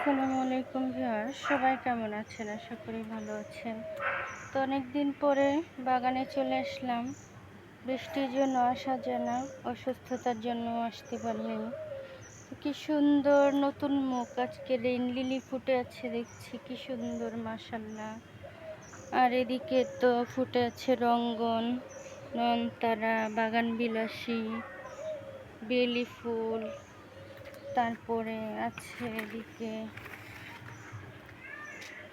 আসসালামু আলাইকুম ভিউয়ার্স, সবাই কেমন আছেন? আশা করি ভালো আছেন। তো অনেক দিন পরে বাগানে চলে আসলাম। বৃষ্টির জন্য আসা যায় না, অসুস্থতার জন্য আসতে পারিনি। তো কি সুন্দর নতুন মুখ, আজকে রেইন লিলি ফুটে আছে দেখছি, কি সুন্দর মাশাআল্লাহ। আর এদিকে তো ফুটে আছে রঙ্গন, নয়নতারা, বাগান বিলাসী, বেলি ফুল, তারপরে আছে এদিকে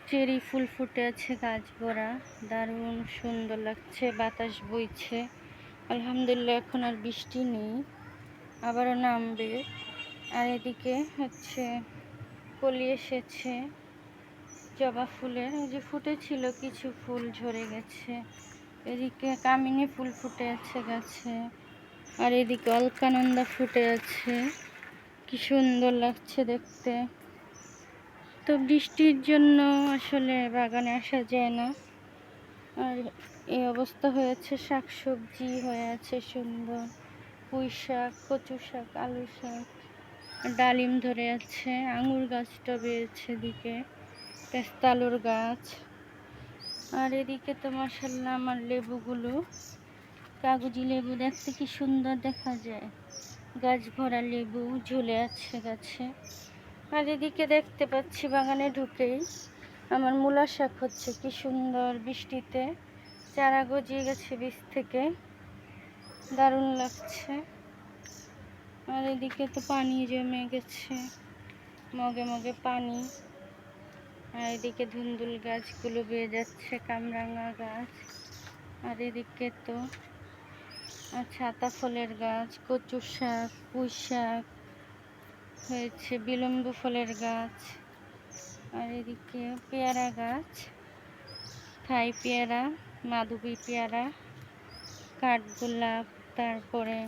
চেরি ফুল ফুটে আছে গাছ ভরা, দারুণ সুন্দর লাগছে, বাতাস বইছে। আলহামদুলিল্লাহ এখন আর বৃষ্টি নেই, আবারও নামবে। আর এদিকে হচ্ছে কলি এসেছে জবা ফুলের, ওই যে ফুটেছিল কিছু ফুল ঝরে গেছে। এদিকে কামিনী ফুল ফুটে আছে গাছে, আর এদিকে অলকানন্দা ফুটে আছে, কি সুন্দর লাগছে দেখতে। তো বৃষ্টির জন্য আসলে বাগানে আসা যায় না। আর এই অবস্থা হয়েছে, শাকসবজি হয়ে আছে সুন্দর, পুঁই শাক, কচু শাক, আলু শাক, ডালিম ধরে আছে, আঙুর গাছটা বেড়েছে এদিকে, পেস্তালুর গাছ। আর এদিকে তো মাশাআল্লাহ আমার লেবুগুলো, কাগজি লেবু দেখতে কি সুন্দর দেখা যায়, গাছ ভরা লেবু ঝুলে আছে গাছে। আর এদিকে দেখতে পাচ্ছি বাগানে ঢুকেই আমার মূলা শাক হচ্ছে, কি সুন্দর, বৃষ্টিতে চারা গজিয়ে গেছে বীজ থেকে, দারুণ লাগছে। আর এদিকে তো পানি জমে গেছে, মগে মগে পানি। আর এদিকে ধুন্দুল গাছগুলো বেয়ে যাচ্ছে, কামরাঙা গাছ। আর এদিকে তো ছাতা ফলের গাছ, কচু শাক, পুঁই শাক হয়েছে, বিলম্ব ফলের গাছ। আর এদিকে পেয়ারা গাছ, থাই পেয়ারা, মাধবী পেয়ারা, কাঠগোলাপ, তারপরে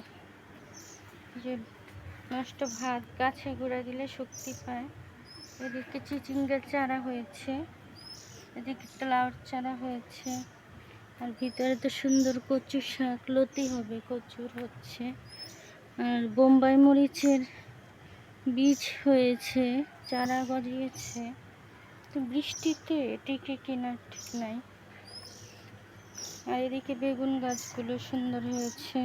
যে নষ্ট ভাত গাছে গুঁড়া দিলে শক্তি পায়। এদিকে চিচিঙ্গার চারা হয়েছে, এদিকে লাউর চারা হয়েছে। আর ভিতরে তো সুন্দর কচু শাক, লতি হবে, কচুর হচ্ছে। আর বোম্বাই মরিচের বীজ হয়েছে, চারা গজিয়েছে। তো বৃষ্টিতে টিকে কিনা ঠিক নাই। আর এদিকে বেগুন গাছগুলো সুন্দর হয়েছে,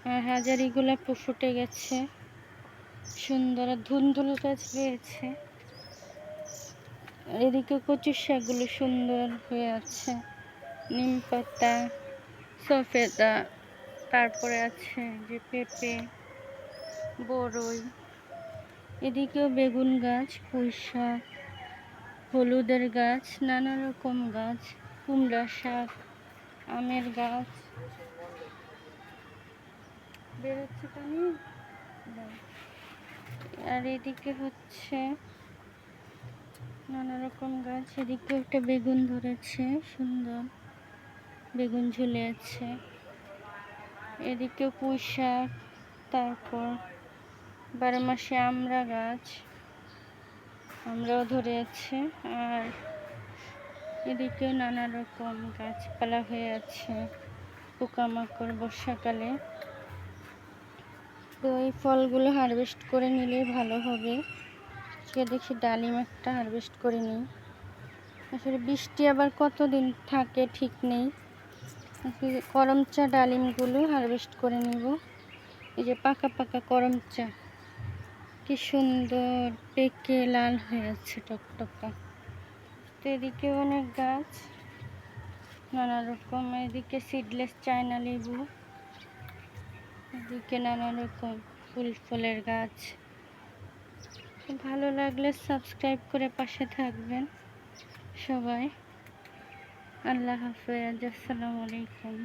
আর হাজারি গোলাপ ফুটে গেছে সুন্দর, আর ধুন্দুল গাছ বেড়েছে। আর এদিকে কচু শাকগুলো সুন্দর হয়ে আছে, নিম পাতা, সফেদা, তারপরে আছে যে পেঁপে, বড়ই। এদিকেও বেগুন গাছ, পুঁই শাক, হলুদের গাছ, নানা রকম গাছ, কুমড়া শাক, আমের গাছ বেরোচ্ছে পানি। আর এদিকে হচ্ছে নানা রকম গাছ, এদিকে একটা বেগুন ধরেছে সুন্দর, বেগুন ঝুলে আছে। এদিকে পুঁই শাক, তারপর 12 মাসে আমড়া গাছ, আমরাও ধরে আছে। আর এদিকেও নানা রকম গাছপালা হয়ে আছে, পোকামাকড় বর্ষাকালে। তো এই ফলগুলো হারভেস্ট করে নিলেই ভালো হবে। সে দেখি ডালিম একটা হারভেস্ট করে নিই। আসলে বৃষ্টি আবার কতদিন থাকে ঠিক নেই। করমচা ডালিমগুলো হারভেস্ট করে নিব। এই যে পাকা পাকা করমচা, কি সুন্দর পেকে লাল হয়ে আছে টকটকা। তো এদিকে অনেক গাছ নানা রকম, এদিকে সিডলেস চায়না লেবু, এদিকে নানা রকম ফুল ফলের গাছ। ভালো লাগলে সাবস্ক্রাইব করে পাশে থাকবেন সবাই। আল্লাহ হাফেজ, আসসালামু আলাইকুম।